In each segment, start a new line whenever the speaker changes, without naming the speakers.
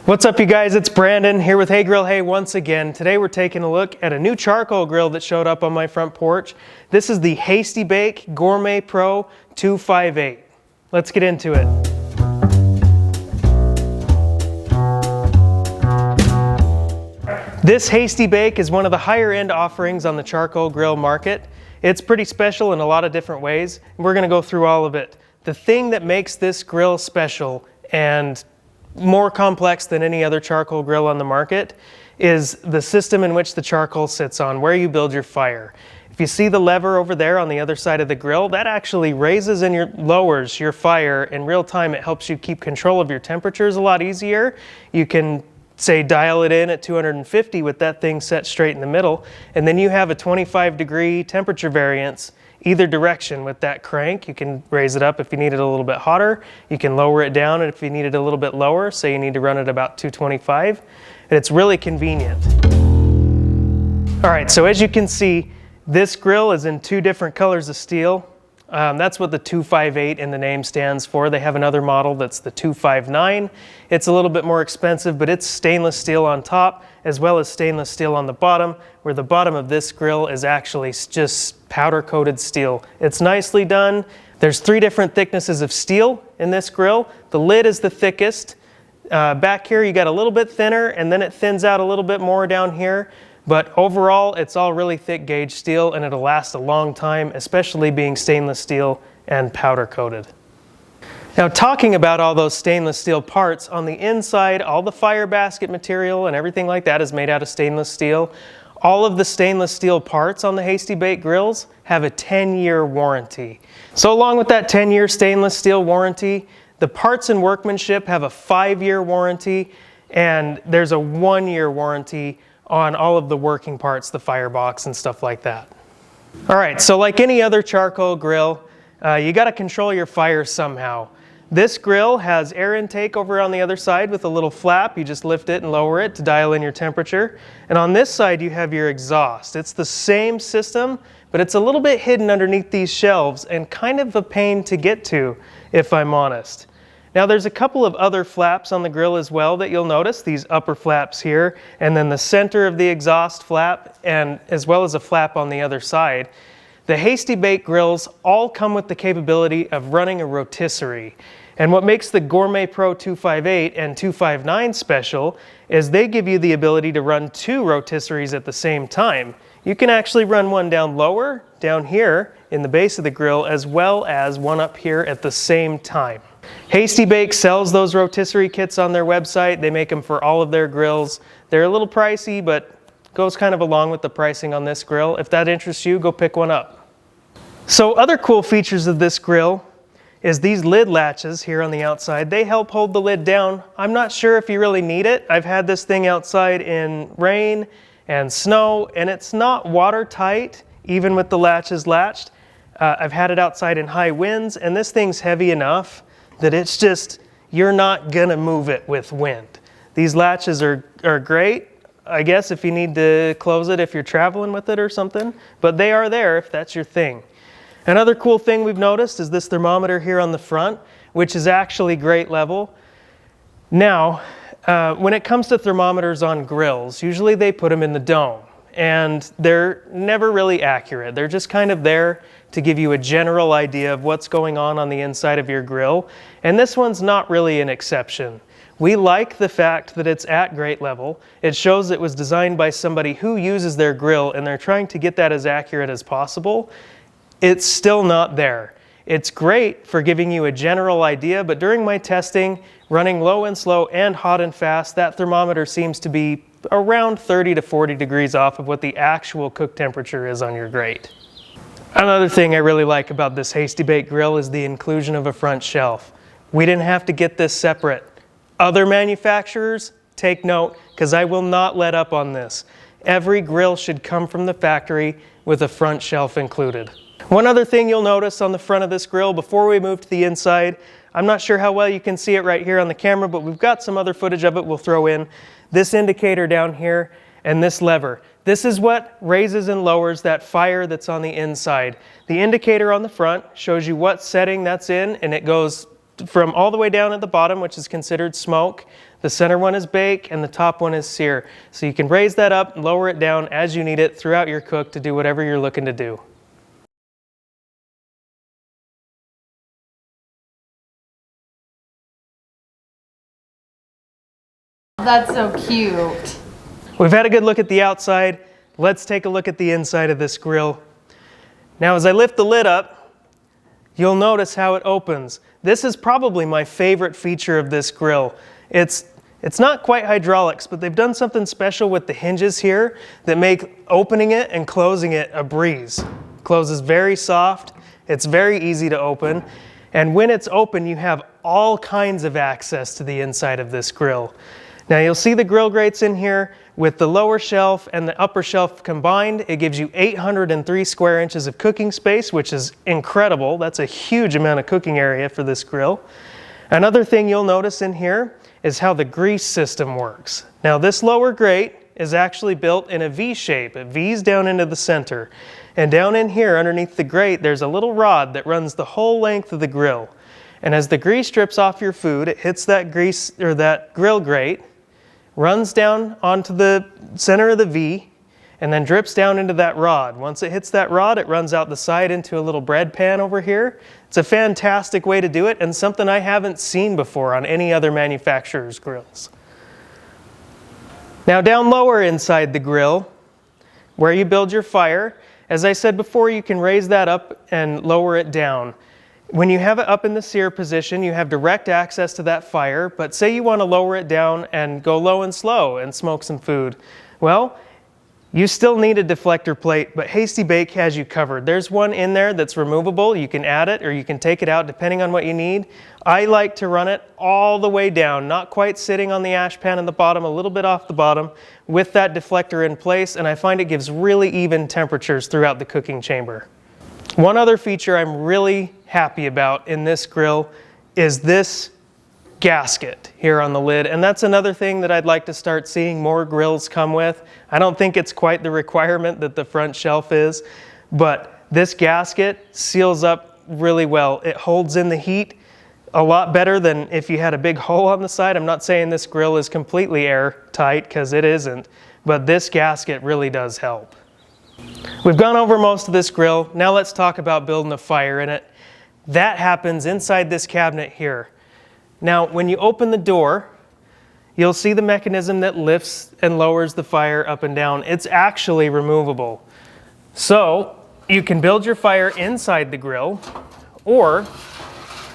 What's up, you guys? It's Brandon here with Hey Grill Hey once again. Today we're taking a look at a new charcoal grill that showed up on my front porch. This is the Hasty Bake Gourmet Pro 258. Let's get into it. This Hasty Bake is one of the higher end offerings on the charcoal grill market. It's pretty special in a lot of different ways, and we're going to go through all of it. The thing that makes this grill special and more complex than any other charcoal grill on the market is the system in which the charcoal sits on, where you build your fire. If you see the lever over there on the other side of the grill, that actually raises and lowers your fire in real time. It helps you keep control of your temperatures a lot easier. You can say dial it in at 250 with that thing set straight in the middle, and then you have a 25-degree temperature variance either direction with that crank. You can raise it up if you need it a little bit hotter. You can lower it down if you need it a little bit lower. Say you need to run it about 225. And it's really convenient. All right, so as you can see, this grill is in two different colors of steel. That's what the 258 in the name stands for. They have another model that's the 259. It's a little bit more expensive, but it's stainless steel on top as well as stainless steel on the bottom, where the bottom of this grill is actually just powder coated steel. It's nicely done. There's three different thicknesses of steel in this grill. The lid is the thickest. Back here you got a little bit thinner, and then it thins out a little bit more down here. But overall, it's all really thick gauge steel, and it'll last a long time, especially being stainless steel and powder coated. Now, talking about all those stainless steel parts, on the inside, all the fire basket material and everything like that is made out of stainless steel. All of the stainless steel parts on the Hasty Bake grills have a 10-year warranty. So along with that 10-year stainless steel warranty, the parts and workmanship have a 5-year warranty, and there's a 1-year warranty on all of the working parts, the firebox and stuff like that. All right, so like any other charcoal grill, you got to control your fire somehow. This grill has air intake over on the other side with a little flap. You just lift it and lower it to dial in your temperature. And on this side you have your exhaust. It's the same system, but it's a little bit hidden underneath these shelves and kind of a pain to get to, if I'm honest. Now, there's a couple of other flaps on the grill as well that you'll notice, these upper flaps here, and then the center of the exhaust flap, and as well as a flap on the other side. The Hasty Bake grills all come with the capability of running a rotisserie. And what makes the Gourmet Pro 258 and 259 special is they give you the ability to run two rotisseries at the same time. You can actually run one down lower, down here in the base of the grill, as well as one up here at the same time. Hasty Bake sells those rotisserie kits on their website. They make them for all of their grills. They're a little pricey, but goes kind of along with the pricing on this grill. If that interests you, go pick one up. So other cool features of this grill is these lid latches here on the outside. They help hold the lid down. I'm not sure if you really need it. I've had this thing outside in rain and snow, and it's not watertight, even with the latches latched. I've had it outside in high winds, and this thing's heavy enough that it's just, you're not gonna move it with wind. These latches are great, I guess, if you need to close it if you're traveling with it or something, but they are there if that's your thing. Another cool thing we've noticed is this thermometer here on the front, which is actually grate level. Now, when it comes to thermometers on grills, usually they put them in the dome, and they're never really accurate. They're just kind of there to give you a general idea of what's going on the inside of your grill, and this one's not really an exception. We like the fact that it's at grate level. It shows it was designed by somebody who uses their grill, and they're trying to get that as accurate as possible. It's still not there. It's great for giving you a general idea, but during my testing, running low and slow and hot and fast, that thermometer seems to be around 30 to 40 degrees off of what the actual cook temperature is on your grate. Another thing I really like about this Hasty Bake grill is the inclusion of a front shelf. We didn't have to get this separate. Other manufacturers, take note, because I will not let up on this. Every grill should come from the factory with a front shelf included. One other thing you'll notice on the front of this grill before we move to the inside, I'm not sure how well you can see it right here on the camera, but we've got some other footage of it we'll throw in. This indicator down here and this lever. This is what raises and lowers that fire that's on the inside. The indicator on the front shows you what setting that's in, and it goes from all the way down at the bottom, which is considered smoke. The center one is bake and the top one is sear. So you can raise that up and lower it down as you need it throughout your cook to do whatever you're looking to do.
That's so cute.
We've had a good look at the outside. Let's take a look at the inside of this grill. Now as I lift the lid up, you'll notice how it opens. This is probably my favorite feature of this grill. It's not quite hydraulics, but they've done something special with the hinges here that make opening it and closing it a breeze. It closes very soft, it's very easy to open, and when it's open you have all kinds of access to the inside of this grill. Now you'll see the grill grates in here. With the lower shelf and the upper shelf combined, it gives you 803 square inches of cooking space, which is incredible. That's a huge amount of cooking area for this grill. Another thing you'll notice in here is how the grease system works. Now this lower grate is actually built in a V shape. It V's down into the center. And down in here underneath the grate, there's a little rod that runs the whole length of the grill. And as the grease drips off your food, it hits that grease or that grill grate, runs down onto the center of the V, and then drips down into that rod. Once it hits that rod, it runs out the side into a little bread pan over here. It's a fantastic way to do it and something I haven't seen before on any other manufacturer's grills. Now down lower inside the grill, where you build your fire, as I said before, you can raise that up and lower it down. When you have it up in the sear position, you have direct access to that fire, but say you want to lower it down and go low and slow and smoke some food. Well, you still need a deflector plate, but Hasty Bake has you covered. There's one in there that's removable. You can add it or you can take it out depending on what you need. I like to run it all the way down, not quite sitting on the ash pan in the bottom, a little bit off the bottom, with that deflector in place, and I find it gives really even temperatures throughout the cooking chamber. One other feature I'm really happy about in this grill is this gasket here on the lid, and that's another thing that I'd like to start seeing more grills come with. I don't think it's quite the requirement that the front shelf is, but this gasket seals up really well. It holds in the heat a lot better than if you had a big hole on the side. I'm not saying this grill is completely airtight, because it isn't, but this gasket really does help. We've gone over most of this grill. Now let's talk about building a fire in it. That happens inside this cabinet here. Now, when you open the door, you'll see the mechanism that lifts and lowers the fire up and down. It's actually removable. So you can build your fire inside the grill, or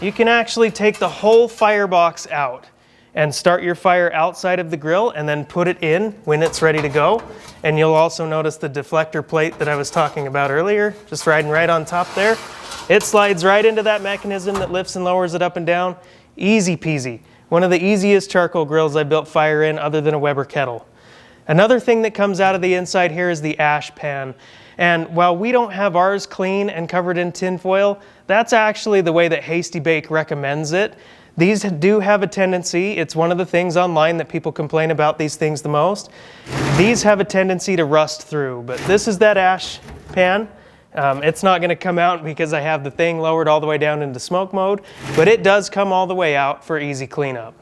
you can actually take the whole firebox out and start your fire outside of the grill and then put it in when it's ready to go. And you'll also notice the deflector plate that I was talking about earlier, just riding right on top there. It slides right into that mechanism that lifts and lowers it up and down. Easy peasy. One of the easiest charcoal grills I built fire in other than a Weber kettle. Another thing that comes out of the inside here is the ash pan. And while we don't have ours clean and covered in tin foil, that's actually the way that Hasty Bake recommends it. These do have a tendency, it's one of the things online that people complain about these things the most. These have a tendency to rust through, but this is that ash pan. It's not going to come out because I have the thing lowered all the way down into smoke mode, but it does come all the way out for easy cleanup.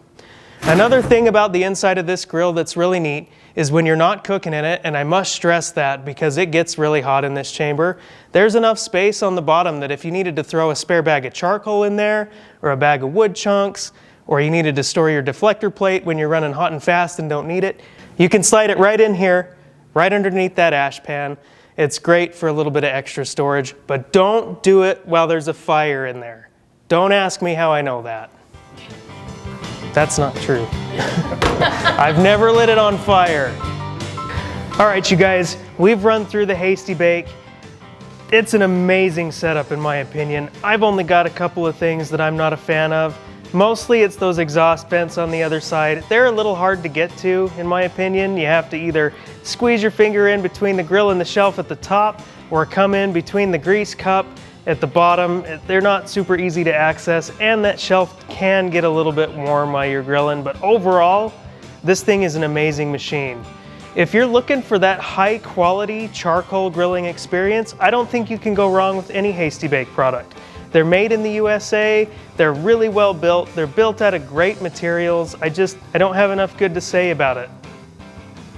Another thing about the inside of this grill that's really neat is when you're not cooking in it, and I must stress that because it gets really hot in this chamber, there's enough space on the bottom that if you needed to throw a spare bag of charcoal in there, or a bag of wood chunks, or you needed to store your deflector plate when you're running hot and fast and don't need it, you can slide it right in here, right underneath that ash pan. It's great for a little bit of extra storage, but don't do it while there's a fire in there. Don't ask me how I know that. That's not true. I've never lit it on fire. All right, you guys, we've run through the Hasty Bake. It's an amazing setup in my opinion. I've only got a couple of things that I'm not a fan of. Mostly it's those exhaust vents on the other side. They're a little hard to get to, in my opinion. You have to either squeeze your finger in between the grill and the shelf at the top, or come in between the grease cup at the bottom. They're not super easy to access, and that shelf can get a little bit warm while you're grilling, but overall, this thing is an amazing machine. If you're looking for that high quality charcoal grilling experience, I don't think you can go wrong with any Hasty Bake product. They're made in the USA. They're really well built. They're built out of great materials. I don't have enough good to say about it.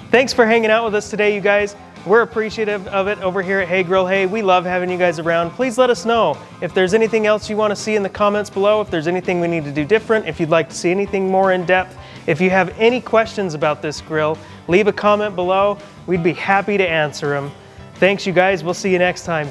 Thanks for hanging out with us today, you guys. We're appreciative of it over here at Hey Grill Hey. We love having you guys around. Please let us know if there's anything else you want to see in the comments below, if there's anything we need to do different, if you'd like to see anything more in depth. If you have any questions about this grill, leave a comment below. We'd be happy to answer them. Thanks, you guys. We'll see you next time.